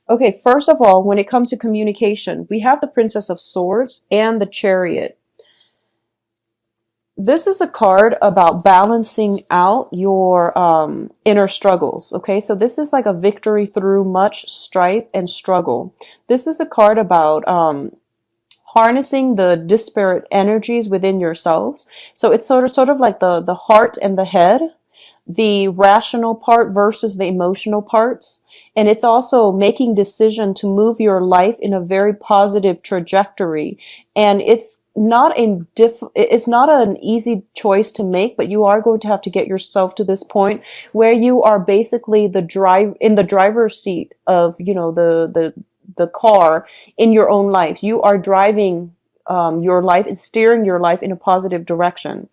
Okay, first of all, when it comes to communication, we have the Princess of Swords and the Chariot. This is a card about balancing out your inner struggles. Okay, so this is like a victory through much strife and struggle. This is a card about harnessing the disparate energies within yourselves. So it's sort of like the heart and the head, the rational part versus the emotional parts. And it's also making decision to move your life in a very positive trajectory. And it's not an easy choice to make, but you are going to have to get yourself to this point where you are basically in the driver's seat of, the car in your own life. You are driving your life and steering your life in a positive direction.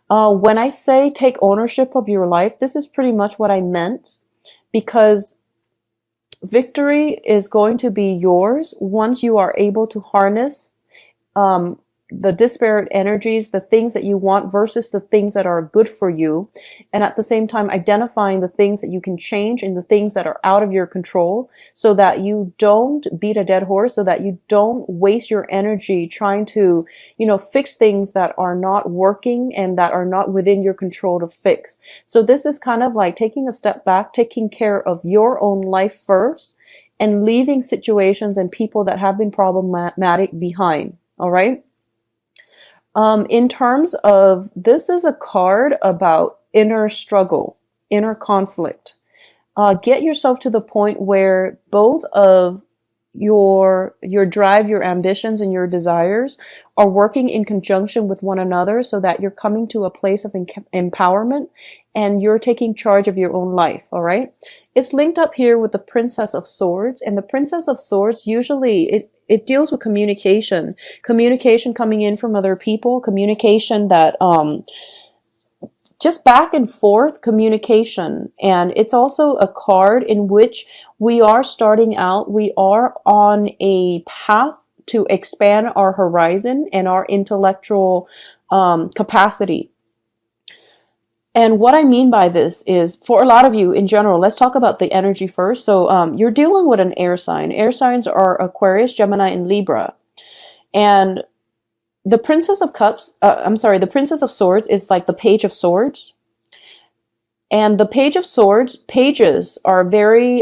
When I say take ownership of your life, this is pretty much what I meant, because victory is going to be yours once you are able to harness the disparate energies, the things that you want versus the things that are good for you. And at the same time, identifying the things that you can change and the things that are out of your control, so that you don't beat a dead horse, so that you don't waste your energy trying to, fix things that are not working and that are not within your control to fix. So this is kind of like taking a step back, taking care of your own life first, and leaving situations and people that have been problematic behind. All right. In terms of, this is a card about inner struggle, inner conflict. Get yourself to the point where both of your drive, your ambitions, and your desires are working in conjunction with one another, so that you're coming to a place of empowerment and you're taking charge of your own life. All right. It's linked up here with the Princess of Swords, and the Princess of Swords, usually it deals with communication coming in from other people, communication that, just back and forth communication. And it's also a card in which we are starting out, we are on a path to expand our horizon and our intellectual capacity. And what I mean by this is, for a lot of you in general, let's talk about the energy first. So you're dealing with an air sign. Air signs are Aquarius, Gemini, and Libra. And the Princess of the Princess of Swords is like the Page of Swords. And the Page of Swords, pages are very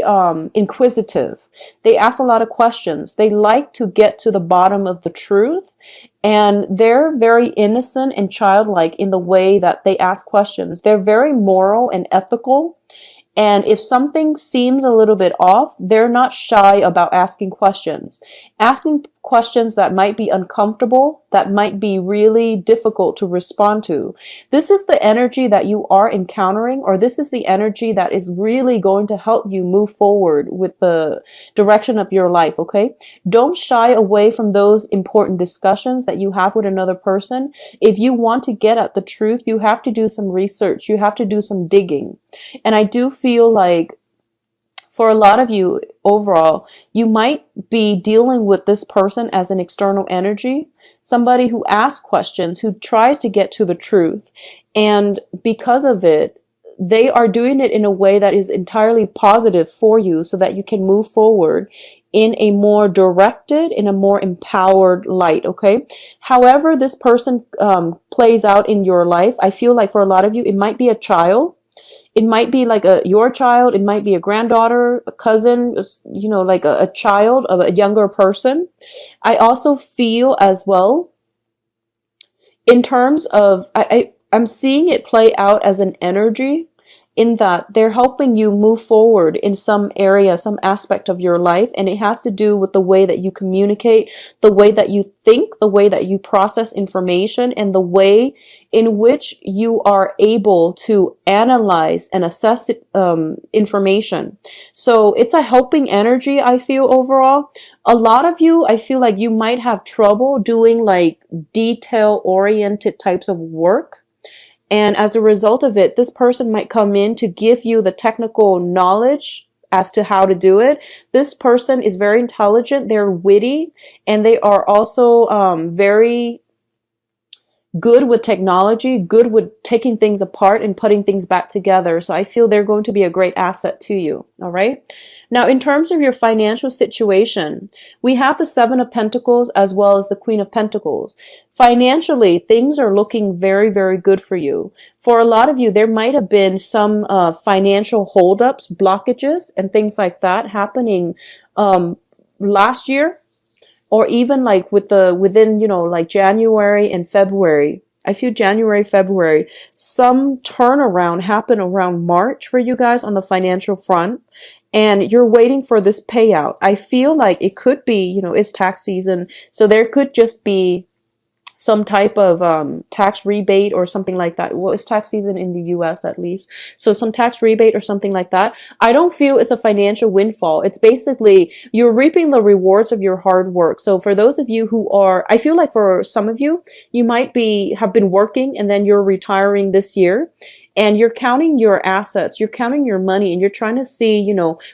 inquisitive. They ask a lot of questions. They like to get to the bottom of the truth. And they're very innocent and childlike in the way that they ask questions. They're very moral and ethical. And if something seems a little bit off, they're not shy about asking questions. Asking questions that might be uncomfortable, that might be really difficult to respond to. This is the energy that you are encountering, or this is the energy that is really going to help you move forward with the direction of your life, okay? Don't shy away from those important discussions that you have with another person. If you want to get at the truth, you have to do some research. You have to do some digging. And I do feel like for a lot of you overall, you might be dealing with this person as an external energy, somebody who asks questions, who tries to get to the truth. And because of it, they are doing it in a way that is entirely positive for you, so that you can move forward in a more directed, in a more empowered light, okay? However this person plays out in your life, I feel like for a lot of you, it might be a child. It might be like your child. It might be a granddaughter, a cousin, like a child of a younger person. I also feel as well, in terms of, I'm seeing it play out as an energy, in that they're helping you move forward in some area, some aspect of your life. And it has to do with the way that you communicate, the way that you think, the way that you process information, and the way in which you are able to analyze and assess information. So it's a helping energy, I feel, overall. A lot of you, I feel like you might have trouble doing like detail-oriented types of work. And as a result of it, this person might come in to give you the technical knowledge as to how to do it. This person is very intelligent, they're witty, and they are also very good with technology, good with taking things apart and putting things back together. So I feel they're going to be a great asset to you. All right. Now, in terms of your financial situation, we have the Seven of Pentacles as well as the Queen of Pentacles. Financially, things are looking very, very good for you. For a lot of you, there might have been some financial holdups, blockages, and things like that happening last year, or even like within, like January and February. I feel January, February, some turnaround happened around March for you guys on the financial front, and you're waiting for this payout. I feel like it could be, it's tax season, so there could just be some type of tax rebate or something like that. Well, it's tax season in the US at least. So some tax rebate or something like that. I don't feel it's a financial windfall. It's basically you're reaping the rewards of your hard work. So for those of you who are, I feel like for some of you, you might have been working and then you're retiring this year. And you're counting your assets, you're counting your money, and you're trying to see,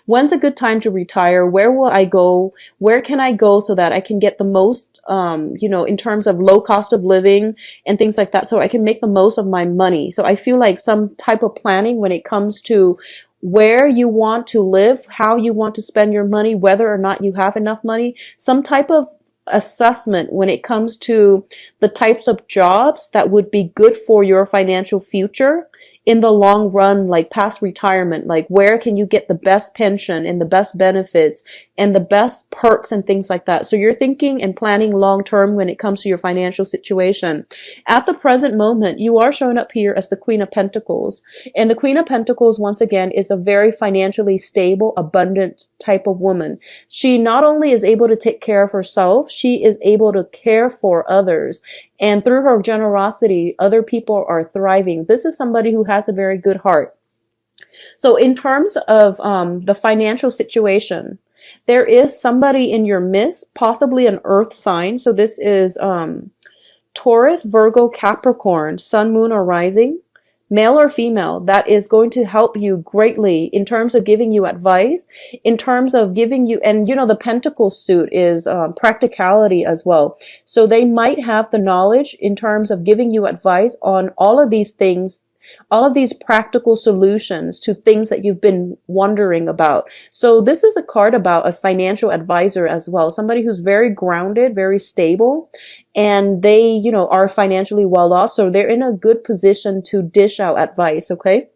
when's a good time to retire? Where will I go? Where can I go so that I can get the most, in terms of low cost of living and things like that, so I can make the most of my money. So I feel like some type of planning when it comes to where you want to live, how you want to spend your money, whether or not you have enough money, some type of assessment when it comes to the types of jobs that would be good for your financial future in the long run, like past retirement, like where can you get the best pension and the best benefits and the best perks and things like that. So you're thinking and planning long term when it comes to your financial situation. At the present moment, you are showing up here as the Queen of Pentacles. And the Queen of Pentacles, once again, is a very financially stable, abundant type of woman. She not only is able to take care of herself, she is able to care for others. And through her generosity, other people are thriving. This is somebody who has a very good heart. So in terms of the financial situation, there is somebody in your midst, possibly an earth sign. So this is Taurus, Virgo, Capricorn, Sun, Moon, or Rising, male or female, that is going to help you greatly in terms of giving you advice, in terms of giving you, and the Pentacle suit is practicality as well. So they might have the knowledge in terms of giving you advice on all of these things, all of these practical solutions to things that you've been wondering about. So this is a card about a financial advisor as well, somebody who's very grounded, very stable, and they, are financially well off. So they're in a good position to dish out advice. Okay.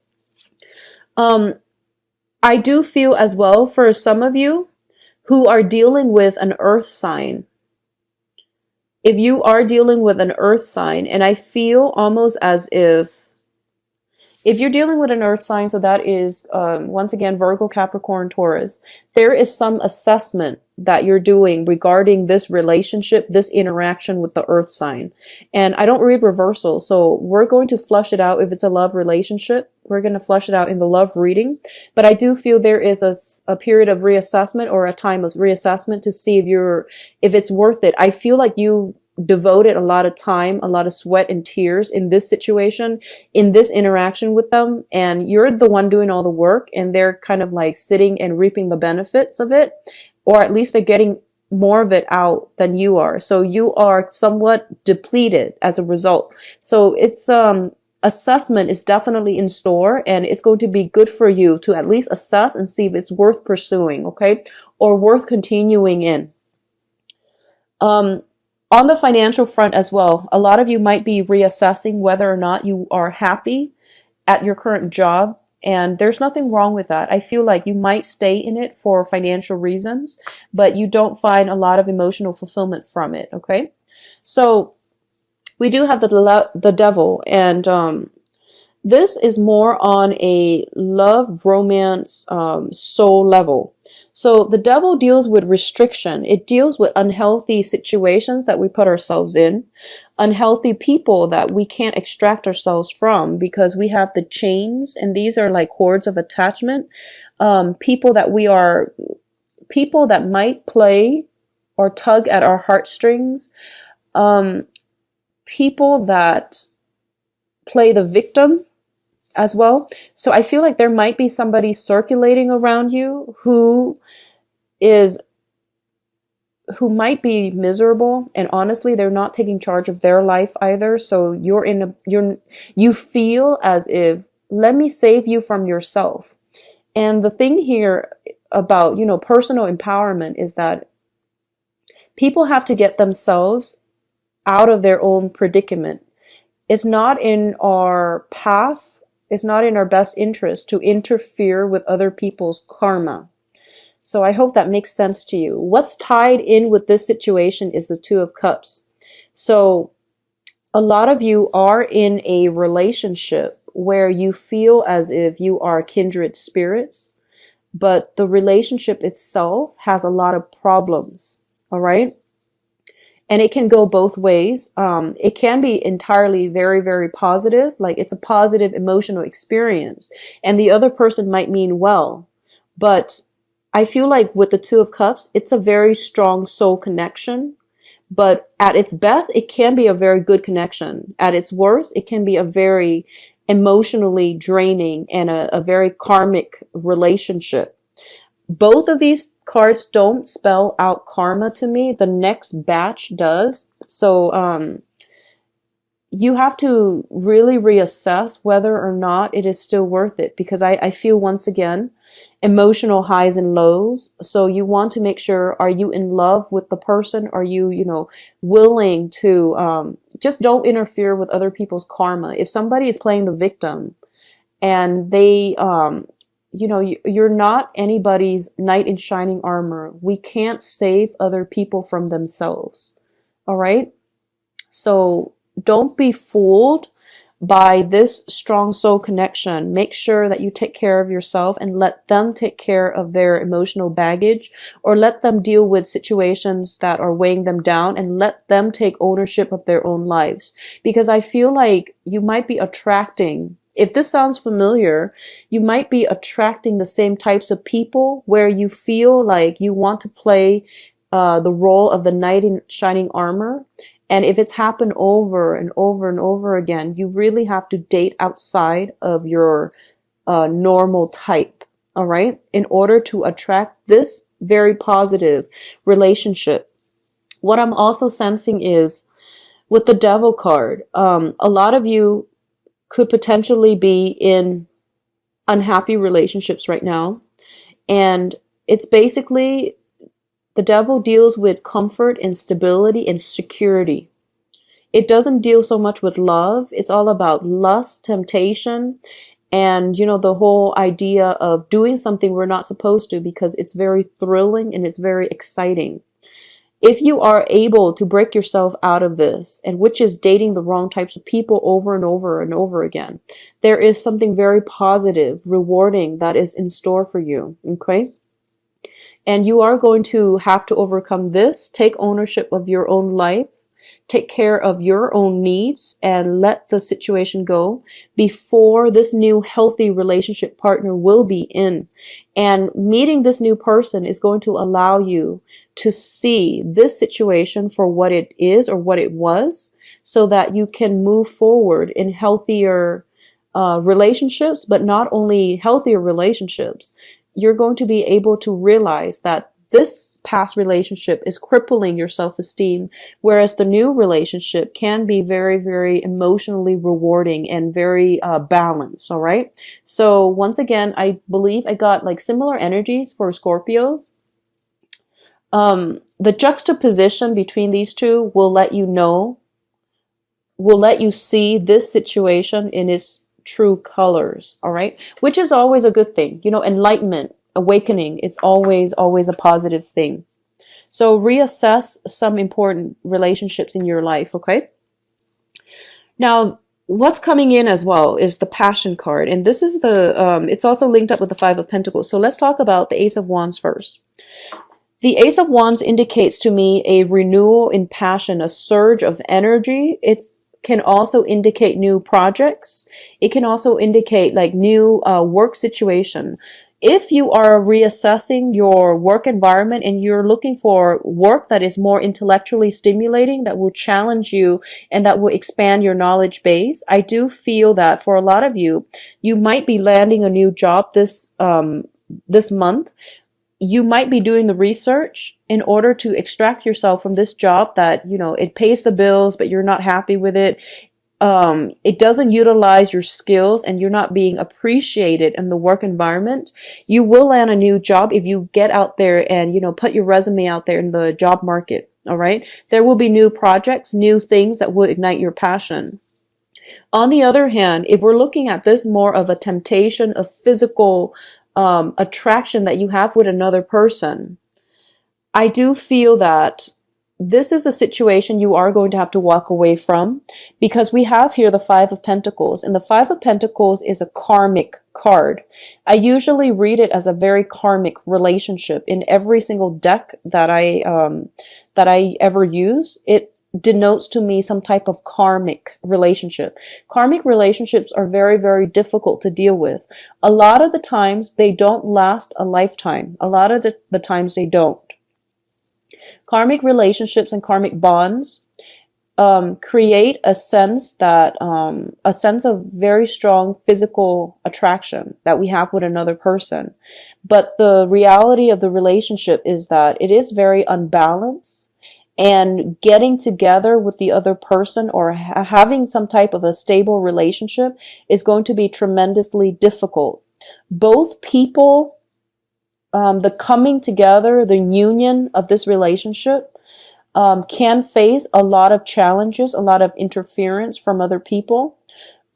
I do feel as well for some of you who are dealing with an earth sign. If you are dealing with an earth sign, and I feel almost as if you're dealing with an earth sign, so that is, once again, Virgo, Capricorn, Taurus, there is some assessment that you're doing regarding this relationship, this interaction with the earth sign. And I don't read reversal, so we're going to flush it out. If it's a love relationship, we're going to flush it out in the love reading. But I do feel there is a period of reassessment or a time of reassessment to see if it's worth it. I feel like you devoted a lot of time, a lot of sweat and tears in this situation, in this interaction with them, and you're the one doing all the work, and they're kind of like sitting and reaping the benefits of it, or at least they're getting more of it out than you are. So you are somewhat depleted as a result. So it's assessment is definitely in store, and it's going to be good for you to at least assess and see if it's worth pursuing, okay, or worth continuing in. On the financial front as well, a lot of you might be reassessing whether or not you are happy at your current job, and there's nothing wrong with that. I feel like you might stay in it for financial reasons, but you don't find a lot of emotional fulfillment from it, okay? So we do have the devil, and this is more on a love, romance, soul level. So the devil deals with restriction. It deals with unhealthy situations that we put ourselves in, unhealthy people that we can't extract ourselves from because we have the chains, and these are like cords of attachment. People that might play or tug at our heartstrings. People that play the victim as well. So I feel like there might be somebody circulating around you who might be miserable, and honestly they're not taking charge of their life either. So you feel as if, let me save you from yourself. And the thing here, about, personal empowerment is that people have to get themselves out of their own predicament. It's not in our path, it's not in our best interest to interfere with other people's karma. So I hope that makes sense to you. What's tied in with this situation is the Two of Cups. So a lot of you are in a relationship where you feel as if you are kindred spirits, but the relationship itself has a lot of problems. All right. And it can go both ways. It can be entirely very, very positive, like it's a positive emotional experience, and the other person might mean well. But I feel like with the Two of Cups, it's a very strong soul connection. But at its best, it can be a very good connection. At its worst, it can be a very emotionally draining and a very karmic relationship. Both of these cards don't spell out karma to me. The next batch does. So you have to really reassess whether or not it is still worth it, because I feel, once again, emotional highs and lows. So you want to make sure, are you in love with the person? Are you, willing to just don't interfere with other people's karma. If somebody is playing the victim and they you're not anybody's knight in shining armor. We can't save other people from themselves. All right? So don't be fooled by this strong soul connection. Make sure that you take care of yourself and let them take care of their emotional baggage, or let them deal with situations that are weighing them down, and let them take ownership of their own lives. Because I feel like you might be attracting, if this sounds familiar, you might be attracting the same types of people where you feel like you want to play the role of the knight in shining armor. And if it's happened over and over and over again, you really have to date outside of your normal type, all right, in order to attract this very positive relationship. What I'm also sensing is, with the Devil card, a lot of you could potentially be in unhappy relationships right now. And it's basically, the Devil deals with comfort and stability and security. It doesn't deal so much with love. It's all about lust, temptation, and, the whole idea of doing something we're not supposed to, because it's very thrilling and it's very exciting. If you are able to break yourself out of this, and which is dating the wrong types of people over and over and over again, there is something very positive, rewarding that is in store for you, okay? And you are going to have to overcome this, take ownership of your own life, take care of your own needs, and let the situation go before this new healthy relationship partner will be in. And meeting this new person is going to allow you to see this situation for what it is or what it was, so that you can move forward in healthier relationships. But not only healthier relationships, you're going to be able to realize that this past relationship is crippling your self-esteem, whereas the new relationship can be very, very emotionally rewarding and very balanced. All right. So once again, I believe I got like similar energies for Scorpios. The juxtaposition between these two will let you know, will let you see this situation in its true colors. All right. Which is always a good thing. Enlightenment, awakening, it's always a positive thing. So reassess some important relationships in your life, okay? Now, what's coming in as well is the Passion card, and this is it's also linked up with the Five of Pentacles. So let's talk about the Ace of Wands first. The Ace of Wands indicates to me a renewal in passion, a surge of energy. It can also indicate new projects. It can also indicate like new work situation. If you are reassessing your work environment and you're looking for work that is more intellectually stimulating, that will challenge you and that will expand your knowledge base, I do feel that for a lot of you, you might be landing a new job this month. You might be doing the research in order to extract yourself from this job that, it pays the bills, but you're not happy with it. it doesn't utilize your skills and you're not being appreciated in the work environment, you will land a new job if you get out there and, put your resume out there in the job market. All right. There will be new projects, new things that will ignite your passion. On the other hand, if we're looking at this more of a temptation of physical attraction that you have with another person, I do feel that this is a situation you are going to have to walk away from, because we have here the Five of Pentacles, and the Five of Pentacles is a karmic card. I usually read it as a very karmic relationship in every single deck that I ever use. It denotes to me some type of karmic relationship. Karmic relationships are very, very difficult to deal with. A lot of the times they don't last a lifetime. A lot of the times they don't. Karmic relationships and karmic bonds create a sense of very strong physical attraction that we have with another person. But the reality of the relationship is that it is very unbalanced, and getting together with the other person or having some type of a stable relationship is going to be tremendously difficult. Both people, the coming together, the union of this relationship can face a lot of challenges, a lot of interference from other people,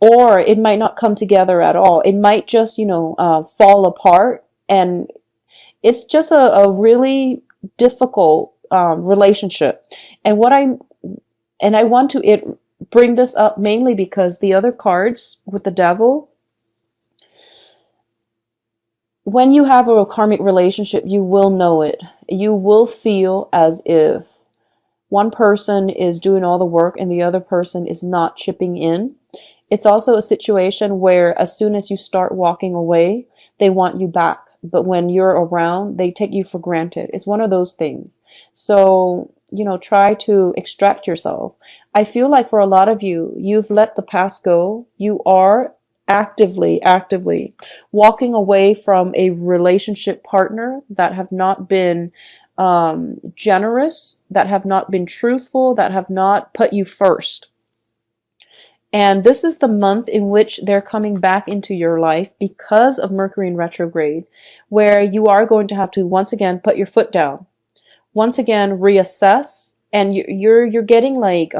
or it might not come together at all. It might just, fall apart, and it's just a really difficult relationship. And I want to bring this up mainly because the other cards with the Devil, when you have a karmic relationship, you will know it. You will feel as if one person is doing all the work and the other person is not chipping in. It's also a situation where as soon as you start walking away, they want you back. But when you're around, they take you for granted. It's one of those things. So, try to extract yourself. I feel like for a lot of you, you've let the past go. You are actively walking away from a relationship partner that have not been generous, that have not been truthful, that have not put you first. And this is the month in which they're coming back into your life because of Mercury in retrograde, where you are going to have to once again put your foot down, once again reassess, and you're getting like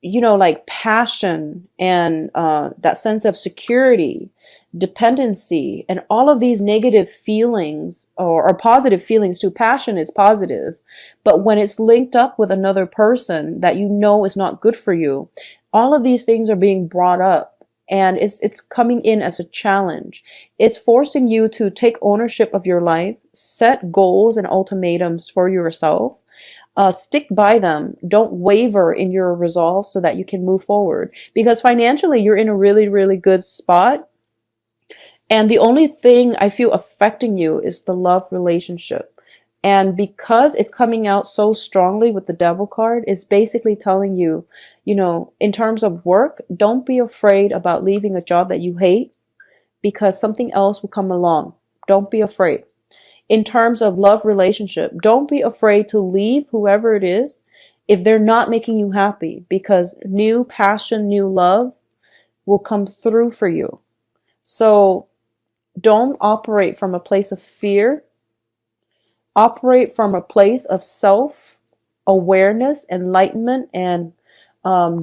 like passion and that sense of security, dependency, and all of these negative feelings or positive feelings too. Passion is positive, but when it's linked up with another person that is not good for you, all of these things are being brought up, and it's coming in as a challenge. It's forcing you to take ownership of your life, set goals and ultimatums for yourself. Stick by them. Don't waver in your resolve so that you can move forward. Because financially, you're in a really, really good spot. And the only thing I feel affecting you is the love relationship. And because it's coming out so strongly with the Devil card, it's basically telling you, in terms of work, don't be afraid about leaving a job that you hate, because something else will come along. Don't be afraid. In terms of love relationship, don't be afraid to leave whoever it is if they're not making you happy, because new passion, new love will come through for you. So don't operate from a place of fear. Operate from a place of self-awareness, enlightenment, and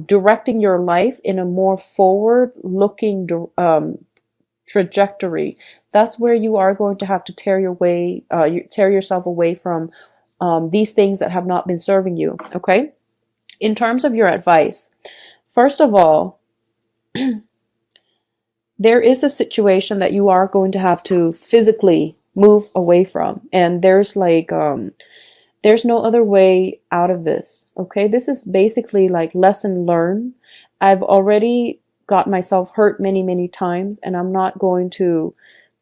directing your life in a more forward-looking trajectory. That's where you are going to have to tear yourself away from these things that have not been serving you. Okay? In terms of your advice, first of all, there is a situation that you are going to have to physically move away from, and there's no other way out of this. Okay? This is basically like lesson learned. I've already got myself hurt many, many times, and I'm not going to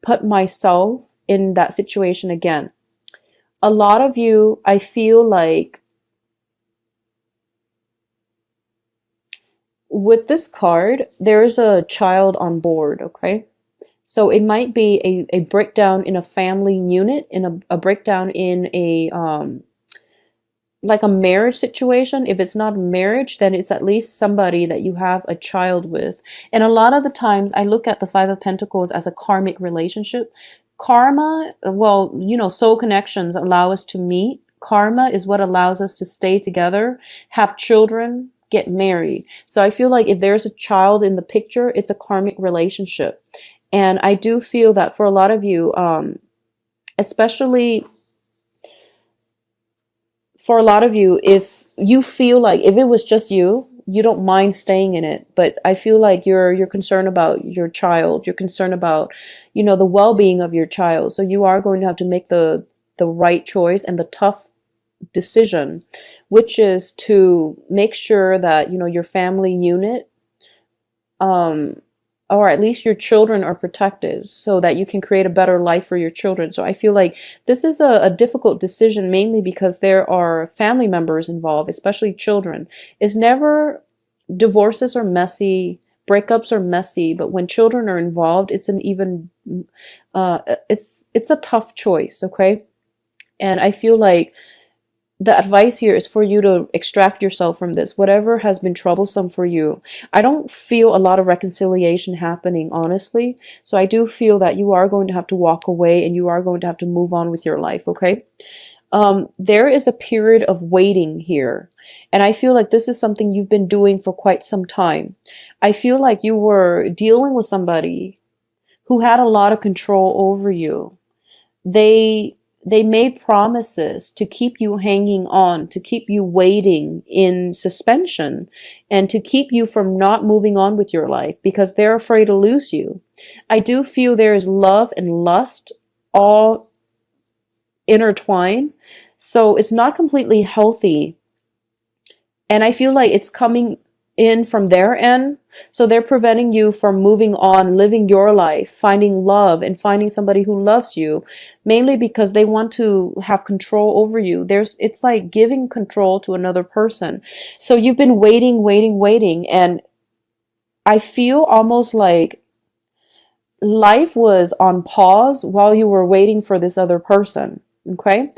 put myself in that situation again. A lot of you, I feel like with this card, there's a child on board, okay? So it might be a breakdown in a family unit, in a breakdown in like a marriage situation. If it's not marriage, then it's at least somebody that you have a child with. And a lot of the times I look at the Five of Pentacles as a karmic relationship. Karma, well, you know, soul connections allow us to meet. Karma is what allows us to stay together, have children, get married. So I feel like if there's a child in the picture, it's a karmic relationship. And I do feel that for a lot of you, especially for a lot of you, if you feel like if it was just you, you don't mind staying in it. But I feel like you're concerned about your child. You're concerned about, you know, the well-being of your child. So you are going to have to make the right choice and the tough decision, which is to make sure that, you know, your family unit, or at least your children are protected so that you can create a better life for your children. So I feel like this is a difficult decision, mainly because there are family members involved, especially children. It's never, divorces are messy, breakups are messy, but when children are involved, it's an even, it's a tough choice, okay? And I feel like the advice here is for you to extract yourself from this, whatever has been troublesome for you. I don't feel a lot of reconciliation happening, honestly. So I do feel that you are going to have to walk away and you are going to have to move on with your life, okay? There is a period of waiting here. And I feel like this is something you've been doing for quite some time. I feel like you were dealing with somebody who had a lot of control over you. They made promises to keep you hanging on, to keep you waiting in suspension, and to keep you from not moving on with your life because they're afraid to lose you. I do feel there is love and lust all intertwined, so it's not completely healthy. And I feel like it's coming in from their end. So they're preventing you from moving on, living your life, finding love and finding somebody who loves you, mainly because they want to have control over you. It's like giving control to another person. So you've been waiting, and I feel almost like life was on pause while you were waiting for this other person. Okay?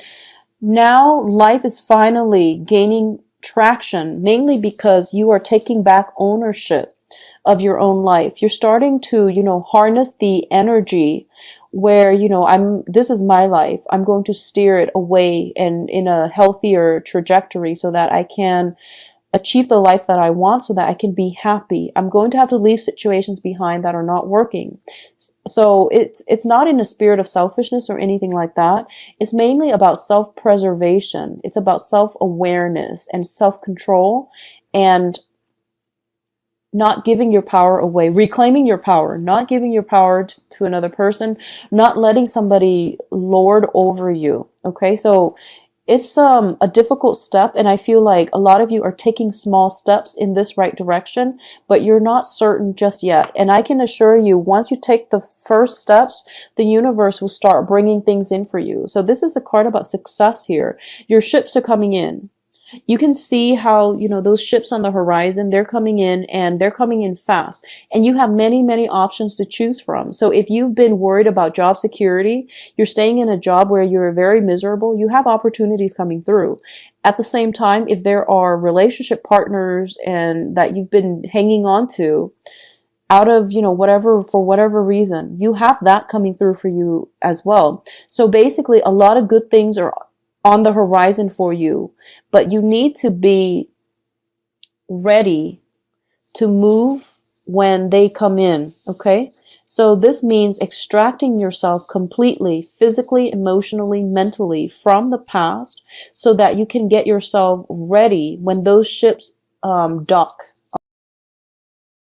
Now life is finally gaining traction, mainly because you are taking back ownership of your own life. You're starting to, you know, harness the energy where, you know, this is my life. I'm going to steer it away and in a healthier trajectory so that I can achieve the life that I want, so that I can be happy. I'm going to have to leave situations behind that are not working. So it's not in a spirit of selfishness or anything like that. It's mainly about self-preservation. It's about self-awareness and self-control and not giving your power away, reclaiming your power, not giving your power to another person, not letting somebody lord over you. Okay, so it's a difficult step, and I feel like a lot of you are taking small steps in this right direction, but you're not certain just yet. And I can assure you, once you take the first steps, the universe will start bringing things in for you. So this is a card about success here. Your ships are coming in. You can see how, you know, those ships on the horizon, they're coming in and they're coming in fast. And you have many, many options to choose from. So if you've been worried about job security, you're staying in a job where you're very miserable, you have opportunities coming through. At the same time, if there are relationship partners and that you've been hanging on to out of, you know, whatever, for whatever reason, you have that coming through for you as well. So basically, a lot of good things are on the horizon for you, but you need to be ready to move when they come in, okay? So this means extracting yourself completely, physically, emotionally, mentally from the past so that you can get yourself ready when those ships dock.